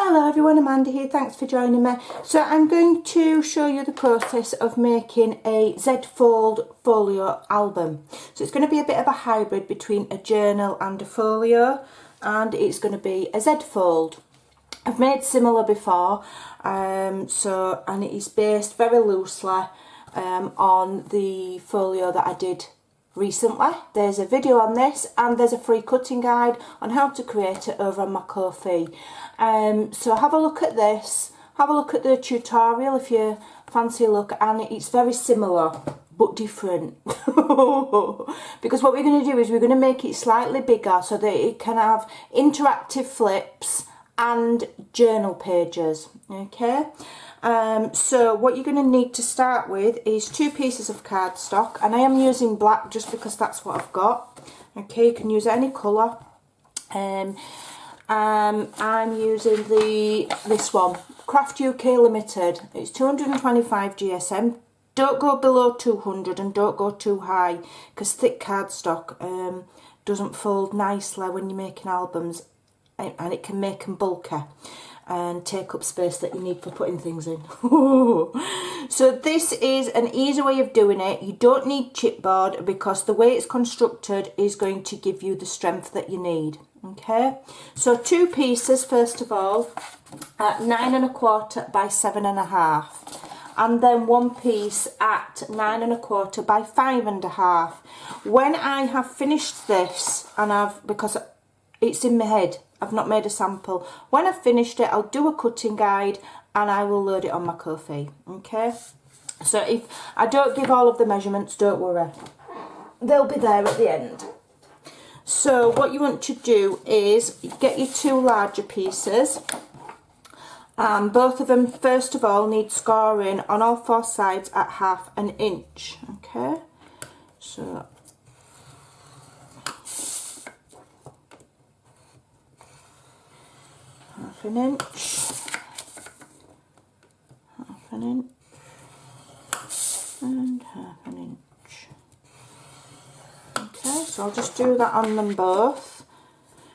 Hello everyone, Amanda here, thanks for joining me. So I'm going to show you the process of making a Z-fold folio album. So it's going to be a bit of a hybrid between a journal and a folio, and it's going to be a Z-fold. I've made similar before, and it is based very loosely on the folio that I did recently. There's a video on this and there's a free cutting guide on how to create it over on my Ko-fi. So have a look at this, have a look at the tutorial if you fancy a look, and it's very similar but different because what we're going to do is we're going to make it slightly bigger so that it can have interactive flips and journal pages. Okay, so what you're going to need to start with is 2 pieces of cardstock, and I am using black just because that's what I've got. Okay, you can use any colour. I'm using this one, Craft UK Limited. It's 225 GSM. Don't go below 200 and don't go too high, because thick cardstock doesn't fold nicely when you're making albums, and it can make them bulky and take up space that you need for putting things in. So this is an easy way of doing it. You don't need chipboard because the way it's constructed is going to give you the strength that you need. Okay, so 2 pieces first of all at 9 1/4 by 7 1/2, and then 1 piece at 9 1/4 by 5 1/2. When I have finished this, and because it's in my head, I've not made a sample. When I've finished it, I'll do a cutting guide and I will load it on my Ko-fi. Okay, so if I don't give all of the measurements, don't worry, they'll be there at the end. So what you want to do is get your 2 larger pieces, and both of them first of all need scoring on all 4 sides at 1/2 inch. Okay, so half an inch, and 1/2 inch. Okay, so I'll just do that on them both.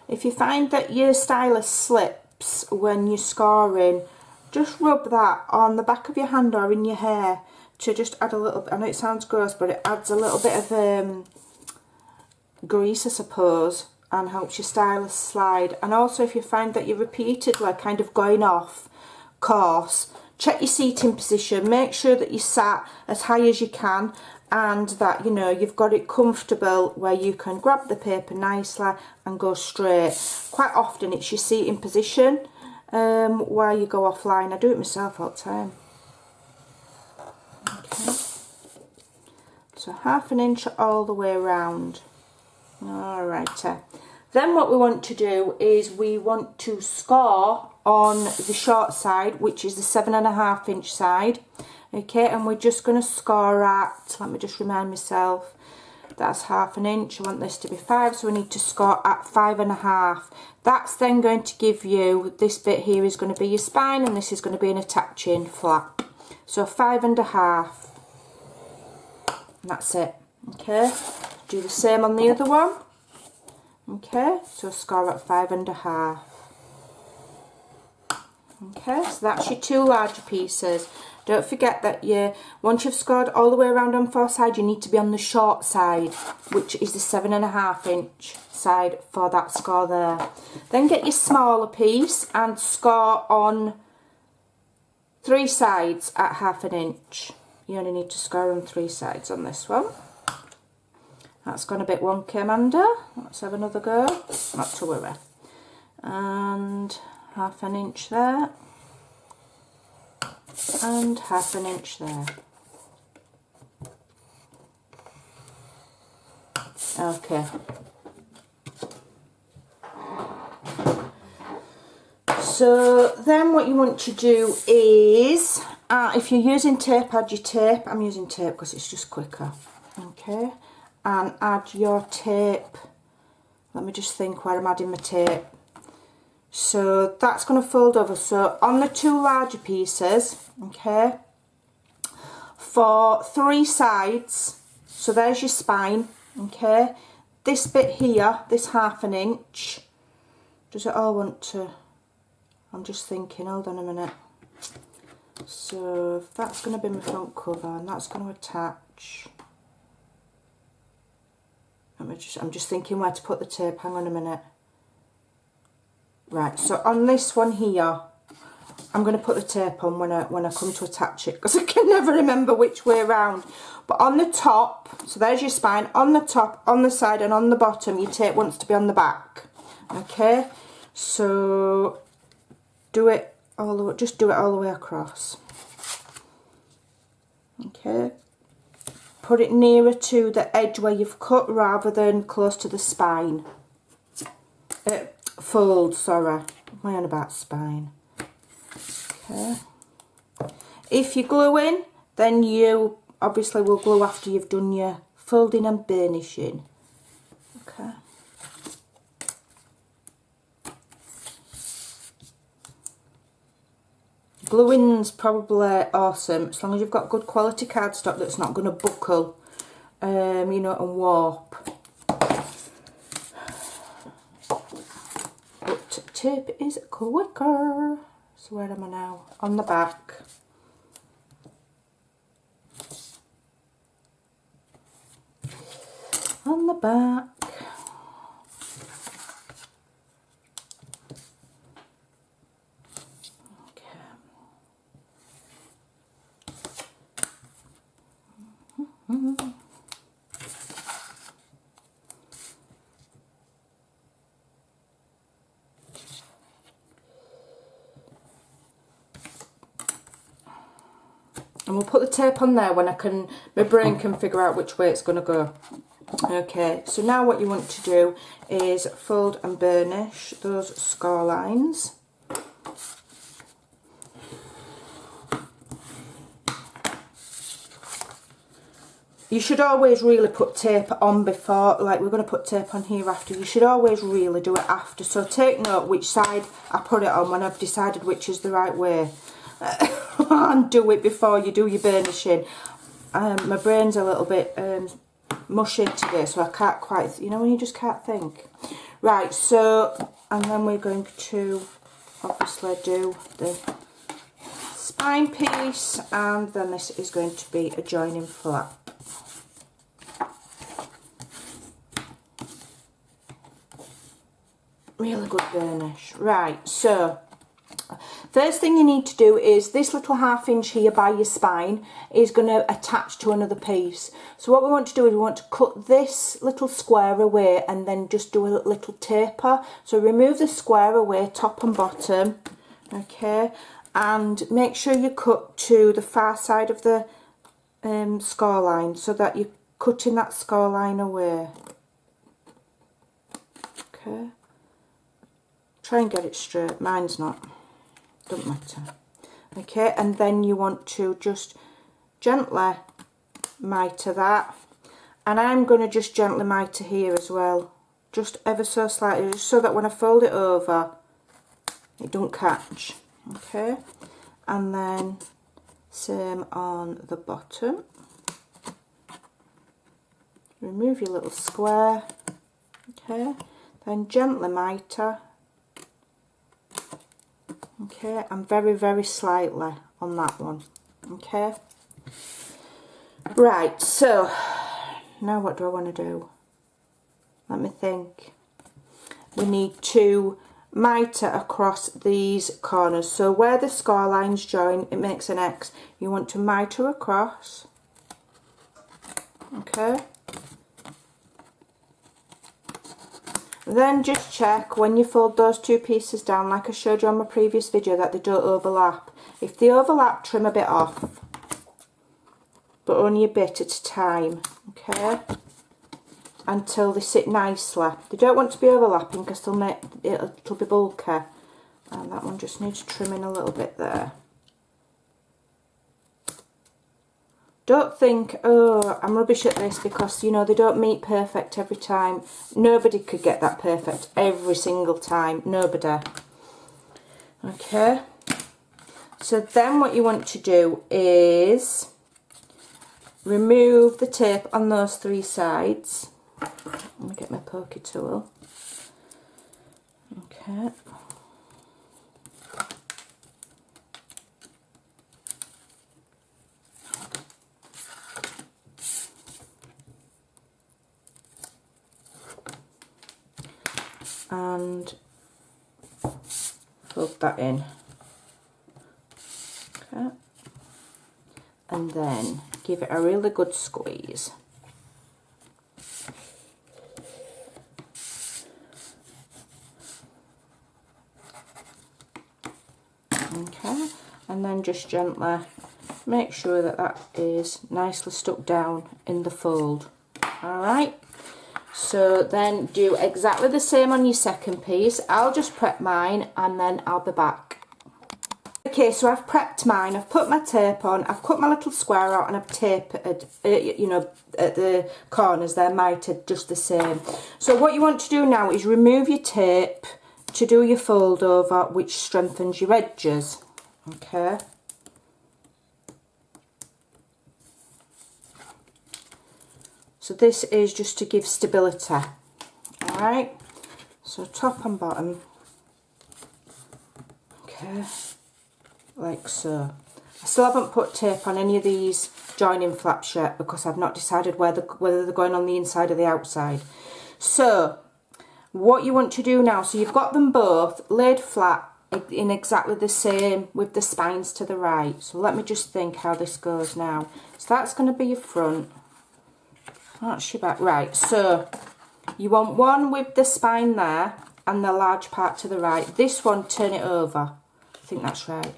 If you find that your stylus slips when you're scoring, just rub that on the back of your hand or in your hair to just add a little bit. I know it sounds gross, but it adds a little bit of grease, I suppose, and helps your stylus slide. And also if you find that you're repeatedly kind of going off course, check your seating position, make sure that you sat as high as you can, and that you know you've got it comfortable where you can grab the paper nicely and go straight. Quite often it's your seating position where you go offline. I do it myself all the time. Okay, so 1/2 inch all the way around. Alrighty, then what we want to do is we want to score on the short side, which is the 7 1/2 inch side. Okay, and we're just going to score at, let me just remind myself, that's 1/2 inch. I want this to be 5, so we need to score at 5 1/2. That's then going to give you, this bit here is going to be your spine, and this is going to be an attaching flap. So 5 1/2, and that's it. Okay, do the same on the other one. Okay, so score at 5 1/2. Okay, so that's your 2 larger pieces. Don't forget that once you've scored all the way around on 4 sides, you need to be on the short side, which is the 7 1/2 inch side for that score there. Then get your smaller piece and score on 3 sides at 1/2 inch. You only need to score on 3 sides on this one. That's gone a bit wonky, Amanda. Let's have another go. Not to worry. And 1/2 inch there. And 1/2 inch there. Okay. So then what you want to do is, if you're using tape, add your tape. I'm using tape because it's just quicker. Okay. And add your tape. Let me just think where I'm adding my tape. So that's going to fold over. So on the 2 larger pieces, okay, for 3 sides, so there's your spine, okay, this bit here, this 1/2 inch, does it all want to I'm just thinking, hold on a minute. So if that's going to be my front cover and that's going to attach. I'm just thinking where to put the tape. Hang on a minute. Right, so on this one here, I'm going to put the tape on when I come to attach it, because I can never remember which way around. But on the top, so there's your spine, on the top, on the side and on the bottom, your tape wants to be on the back. Okay, so do it all the way, just do it all the way across. Okay, put it nearer to the edge where you've cut rather than close to the spine. Fold, sorry. What am I on about spine? Okay. If you're gluing, then you obviously will glue after you've done your folding and burnishing. Okay. Gluing's probably awesome as long as you've got good quality cardstock that's not going to buckle, you know, and warp. But tape is quicker. So where am I now? On the back. On the back. And we'll put the tape on there when my brain can figure out which way it's going to go. Okay, so now what you want to do is fold and burnish those score lines. You should always really put tape on before, like we're going to put tape on here after. You should always really do it after. So take note which side I put it on when I've decided which is the right way. And do it before you do your burnishing. My brain's a little bit mushy today, so I can't quite, you know when you just can't think. Right, so, and then we're going to obviously do the spine piece, and then this is going to be a joining flap. Really good burnish. Right, so first thing you need to do is this little 1/2 inch here by your spine is going to attach to another piece. So what we want to do is we want to cut this little square away and then just do a little taper. So remove the square away, top and bottom, okay, and make sure you cut to the far side of the score line so that you're cutting that score line away. Okay. Try and get it straight. Mine's not. Don't matter. Okay, and then you want to just gently miter that. And I'm going to just gently miter here as well. Just ever so slightly, just so that when I fold it over, it don't catch. Okay, and then same on the bottom. Remove your little square. Okay, then gently miter. Okay, and very, very slightly on that one. Okay. Right, so now what do I want to do? Let me think. We need to miter across these corners. So where the score lines join, it makes an X. You want to miter across. Okay. Then just check when you fold those two pieces down, like I showed you on my previous video, that they don't overlap. If they overlap, trim a bit off, but only a bit at a time, okay, until they sit nicely. They don't want to be overlapping because they'll make it'll be bulky, and that one just needs trimming a little bit there. Don't think, oh, I'm rubbish at this, because, you know, they don't meet perfect every time. Nobody could get that perfect every single time. Nobody. Okay. So then what you want to do is remove the tape on those 3 sides. Let me get my pokey tool. Okay. and fold that in. Okay. And then give it a really good squeeze. Okay, and then just gently make sure that that is nicely stuck down in the fold. Alright, so then do exactly the same on your second piece. I'll just prep mine and then I'll be back. Okay, so I've prepped mine, I've put my tape on, I've cut my little square out and I've taped it, you know, at the corners, they're mited just the same. So what you want to do now is remove your tape to do your fold over, which strengthens your edges. Okay. So this is just to give stability. Alright, so top and bottom. Okay, like so. I still haven't put tape on any of these joining flaps yet because I've not decided whether they're going on the inside or the outside. So what you want to do now, so you've got them both laid flat in exactly the same with the spines to the right. So let me just think how this goes now. So that's going to be your front. That's your back. Right, so you want one with the spine there and the large part to the right. This one, turn it over. I think that's right.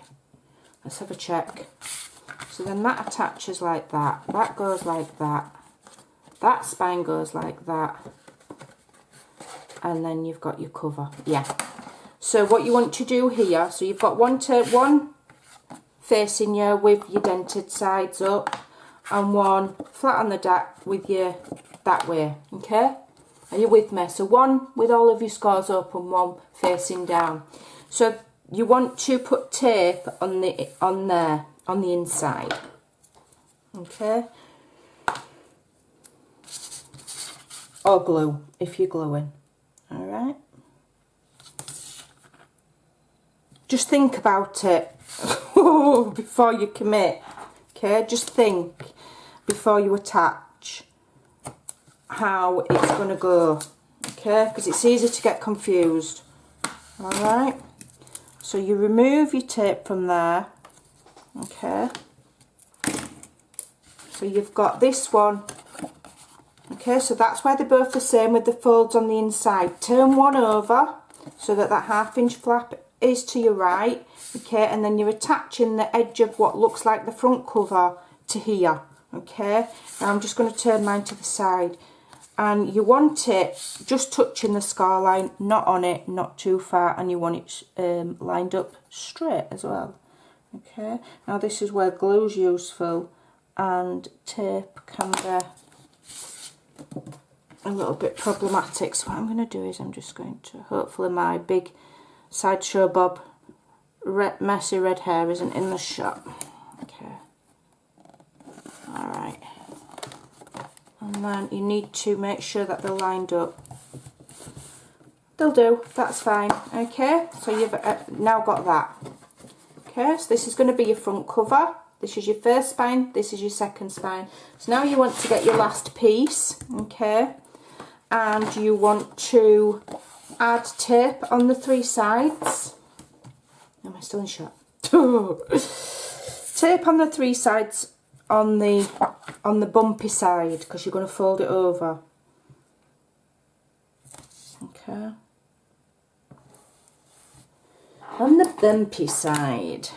Let's have a check. So then that attaches like that. That goes like that. That spine goes like that. And then you've got your cover. Yeah. So what you want to do here, so you've got one facing you with your dented sides up and one flat on the deck with you that way. Okay? Are you with me? So one with all of your scores up and one facing down. So you want to put tape on the inside. Okay? Or glue if you're gluing. Alright? Just think about it before you commit. Okay? Just think before you attach how it's going to go. Okay? Because it's easy to get confused. Alright? So you remove your tape from there. Okay? So you've got this one. Okay, so that's why they're both the same with the folds on the inside. Turn one over so that that 1/2 inch flap is to your right. Okay, and then you're attaching the edge of what looks like the front cover to here. Okay, now I'm just going to turn mine to the side. And you want it just touching the scar line, not on it, not too far, and you want it lined up straight as well. Okay, now this is where glue's useful and tape can be a little bit problematic. So what I'm going to do is I'm just going to, hopefully my big Sideshow Bob messy red hair isn't in the shot. Okay, alright, and then you need to make sure that they're lined up. They'll do, that's fine. Okay, so you've now got that. Okay, so this is going to be your front cover. This is your first spine, this is your second spine. So now you want to get your last piece, okay, and you want to add tape on the 3 sides. Am I still in shot? Tape on the 3 sides on the bumpy side because you're going to fold it over. Okay. On the bumpy side.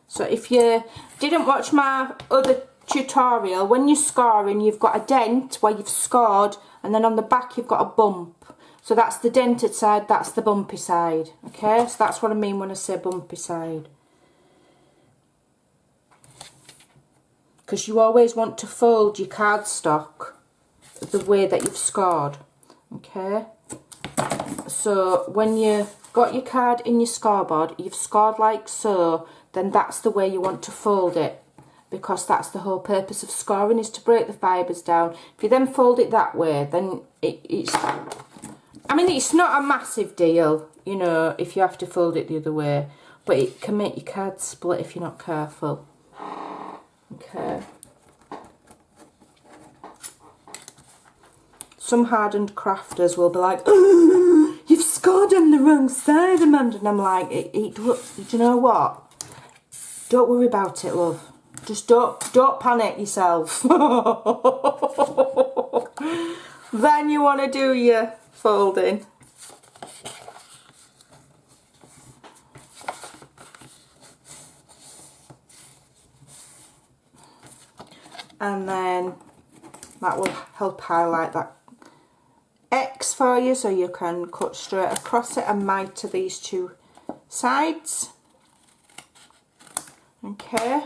So if you didn't watch my other tutorial, when you're scoring, you've got a dent where you've scored, and then on the back you've got a bump. So that's the dented side, that's the bumpy side. Okay, so that's what I mean when I say bumpy side. Because you always want to fold your cardstock the way that you've scored. Okay, so when you've got your card in your scoreboard, you've scored like so, then that's the way you want to fold it, because that's the whole purpose of scoring, is to break the fibres down. If you then fold it that way, then it's, I mean, it's not a massive deal, you know, if you have to fold it the other way, but it can make your card split if you're not careful. Okay. Some hardened crafters will be like, "You've scored on the wrong side, Amanda. And I'm like, do you know what? Don't worry about it, love. Just don't panic yourself. Then you want to do your folding. And then that will help highlight that X for you, so you can cut straight across it and miter these two sides. Okay,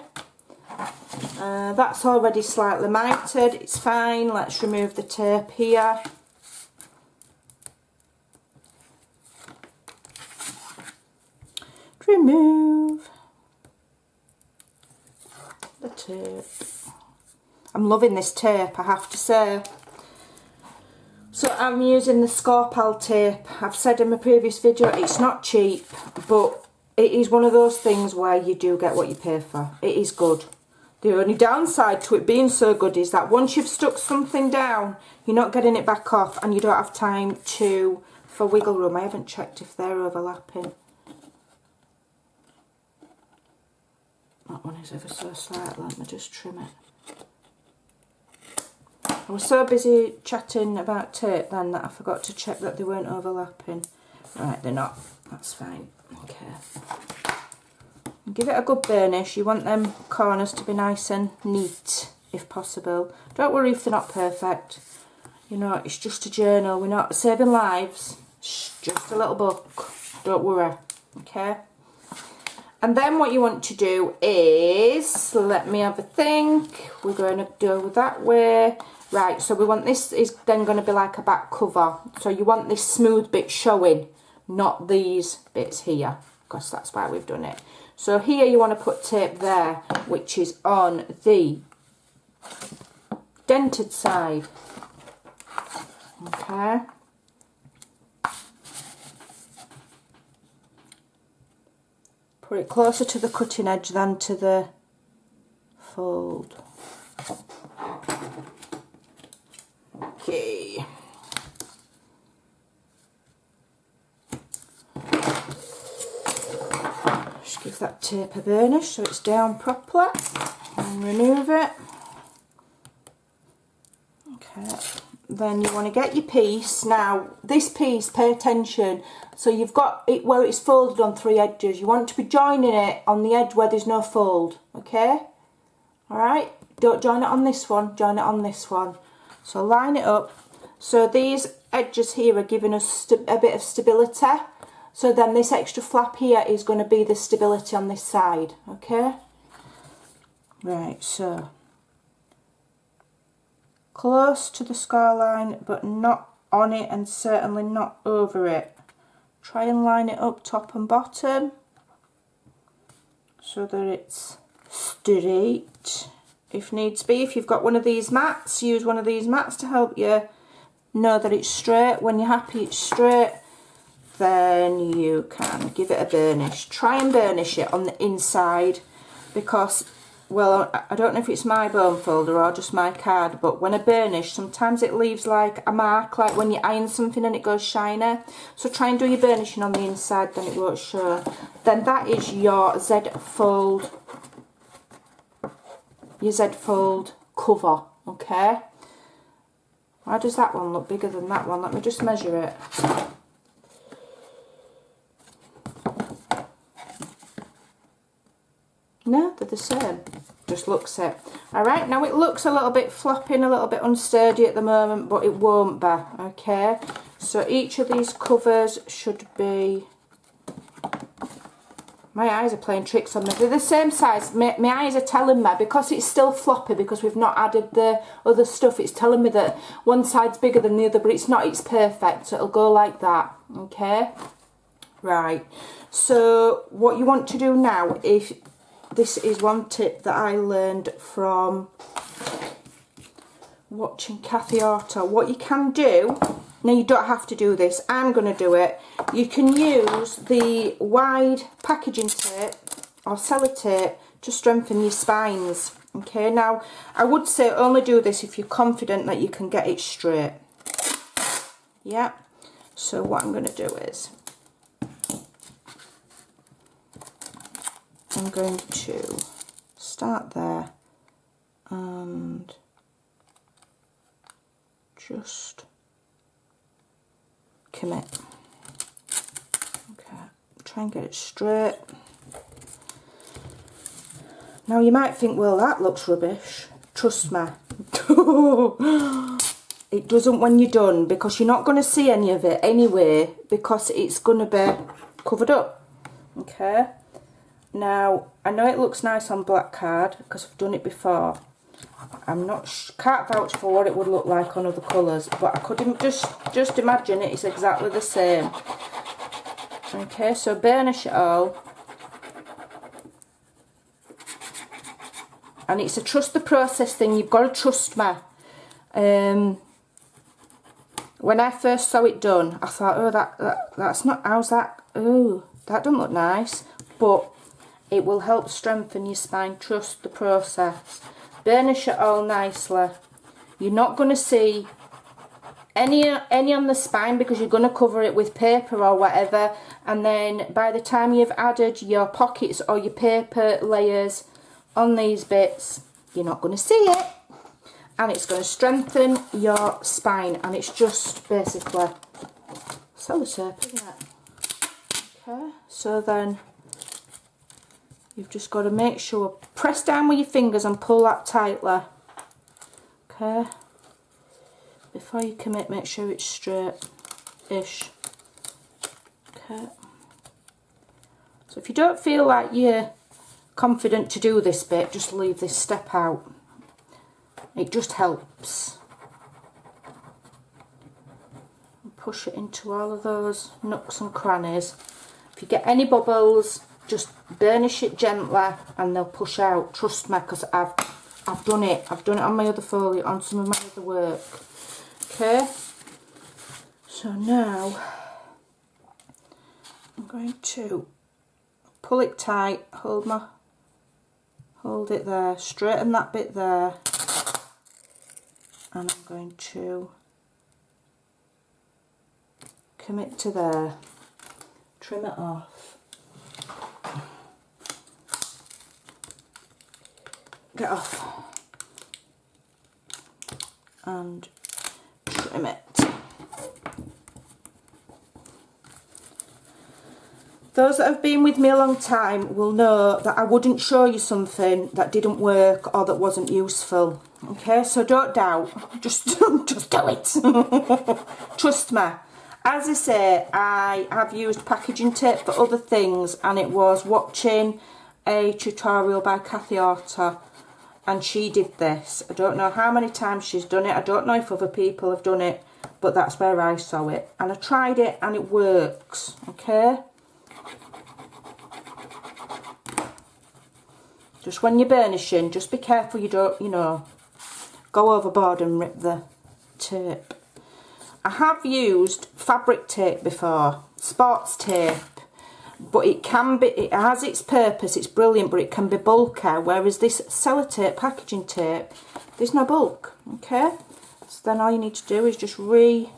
that's already slightly mitered, it's fine. Let's remove the tape here. Remove the tape. I'm loving this tape, I have to say. So I'm using the Scorpal tape. I've said in my previous video, it's not cheap, but it is one of those things where you do get what you pay for. It is good. The only downside to it being so good is that once you've stuck something down, you're not getting it back off, and you don't have time for wiggle room. I haven't checked if they're overlapping. That one is ever so slight. Let me just trim it. I was so busy chatting about tape then that I forgot to check that they weren't overlapping. Right, they're not. That's fine. Okay. Give it a good burnish. You want them corners to be nice and neat if possible. Don't worry if they're not perfect. You know, it's just a journal. We're not saving lives. It's just a little book. Don't worry. Okay. And then what you want to do is, let me have a think. We're going to go that way. Right, so we want this is then going to be like a back cover. So you want this smooth bit showing, not these bits here, because that's why we've done it. So here you want to put tape there, which is on the dented side. Okay. Put it closer to the cutting edge than to the fold. Okay. Just give that tape a burnish so it's down properly and remove it. Okay. Then you want to get your piece. Now this piece, pay attention. So you've got it where it's folded on three edges. You want to be joining it on the edge where there's no fold. Okay? Alright? Don't join it on this one, join it on this one. So line it up. So these edges here are giving us a bit of stability. So then this extra flap here is going to be the stability on this side. Okay? Right, so close to the score line, but not on it and certainly not over it. Try and line it up top and bottom so that it's straight. If needs be, if you've got one of these mats, use one of these mats to help you know that it's straight. When you're happy it's straight, then you can give it a burnish. Try and burnish it on the inside because, well, I don't know if it's my bone folder or just my card, but when I burnish, sometimes it leaves like a mark, like when you iron something and it goes shiny. So try and do your burnishing on the inside, then it won't show. Then that is your Z fold cover, okay? Why does that one look bigger than that one? Let me just measure it. No, they're the same. Just looks it. Alright, now it looks a little bit flopping, a little bit unsturdy at the moment, but it won't be, okay? So each of these covers should be... My eyes are playing tricks on me. They're the same size. My eyes are telling me, because it's still floppy, because we've not added the other stuff, it's telling me that one side's bigger than the other, but it's not, it's perfect. So it'll go like that, okay? Right. So what you want to do now, if this is one tip that I learned from watching Kathy Otto. What you can do, now you don't have to do this, I'm going to do it. You can use the wide packaging tape or sellotape to strengthen your spines. Okay, now I would say only do this if you're confident that you can get it straight. Yeah, So what I'm going to do is I'm going to start there and just commit. Okay, try and get it straight. Now you might think, well, that looks rubbish. Trust me. It doesn't when you're done, because you're not going to see any of it anyway, because it's going to be covered up. Okay. Now, I know it looks nice on black card because I've done it before. I'm not can't vouch for what it would look like on other colours, but I could just imagine it's exactly the same. Okay, so burnish it all. And it's a trust the process thing. You've got to trust me. When I first saw it done, I thought, oh, that's not, how's that? Oh, that doesn't look nice. But it will help strengthen your spine. Trust the process. Burnish it all nicely. You're not going to see any on the spine because you're going to cover it with paper or whatever. And then by the time you've added your pockets or your paper layers on these bits, you're not going to see it. And it's going to strengthen your spine. And it's just basically sellotape, isn't it? Okay, so then you've just got to make sure, press down with your fingers and pull that tightly. Okay. Before you commit, make sure it's straight-ish. Okay. So if you don't feel like you're confident to do this bit, just leave this step out. It just helps. And push it into all of those nooks and crannies. If you get any bubbles, just burnish it gently and they'll push out. Trust me, because I've done it. I've done it on my other folio, on some of my other work. Okay. So now I'm going to pull it tight, hold it there, straighten that bit there, and I'm going to commit to there, trim it off, get off, and trim it. Those that have been with me a long time will know that I wouldn't show you something that didn't work or that wasn't useful. Okay, so don't doubt, just do it. Trust me. As I say, I have used packaging tape for other things, and it was watching a tutorial by Kathy Orta, and she did this. I don't know how many times she's done it, I don't know if other people have done it, but that's where I saw it. And I tried it and it works, okay? Just when you're burnishing, just be careful you don't, go overboard and rip the tape. I have used fabric tape before, sports tape, but it has its purpose, it's brilliant, but it can be bulky, whereas this sellotape packaging tape, there's no bulk, okay? So then all you need to do is just re-fold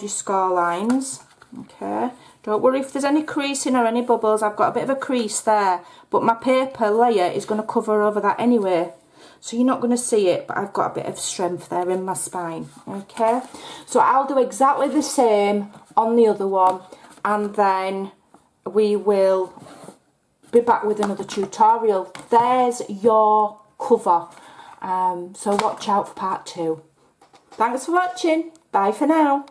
your score lines, okay? Don't worry if there's any creasing or any bubbles. I've got a bit of a crease there, but my paper layer is going to cover over that anyway. So you're not going to see it, but I've got a bit of strength there in my spine, okay? So I'll do exactly the same on the other one, and then we will be back with another tutorial. There's your cover. So watch out for part 2. Thanks for watching. Bye for now.